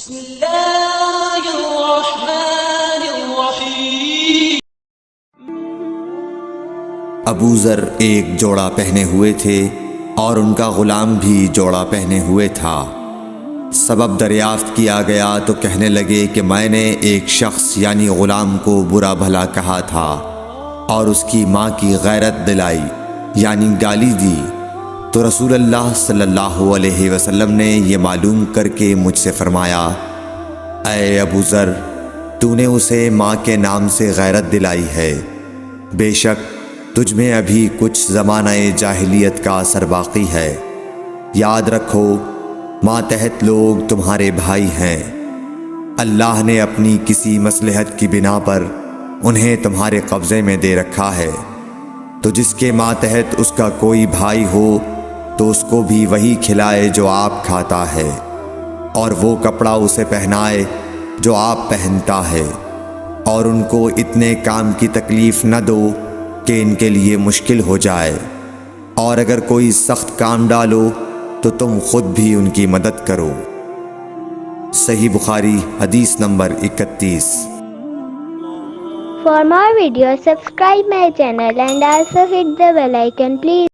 بسم اللہ الرحمن الرحیم۔ ابو ذر ایک جوڑا پہنے ہوئے تھے اور ان کا غلام بھی جوڑا پہنے ہوئے تھا۔ سبب دریافت کیا گیا تو کہنے لگے کہ میں نے ایک شخص یعنی غلام کو برا بھلا کہا تھا اور اس کی ماں کی غیرت دلائی یعنی گالی دی، تو رسول اللہ صلی اللہ علیہ وسلم نے یہ معلوم کر کے مجھ سے فرمایا، اے ابو ذر، تو نے اسے ماں کے نام سے غیرت دلائی ہے، بے شک تجھ میں ابھی کچھ زمانہ جاہلیت کا اثر باقی ہے۔ یاد رکھو ماتحت لوگ تمہارے بھائی ہیں، اللہ نے اپنی کسی مصلحت کی بنا پر انہیں تمہارے قبضے میں دے رکھا ہے، تو جس کے ماتحت اس کا کوئی بھائی ہو تو اس کو بھی وہی کھلائے جو آپ کھاتا ہے، اور وہ کپڑا اسے پہنائے جو آپ پہنتا ہے، اور ان کو اتنے کام کی تکلیف نہ دو کہ ان کے لیے مشکل ہو جائے، اور اگر کوئی سخت کام ڈالو تو تم خود بھی ان کی مدد کرو۔ صحیح بخاری حدیث number 31۔ For more videos, subscribe my channel and also hit the bell icon, please.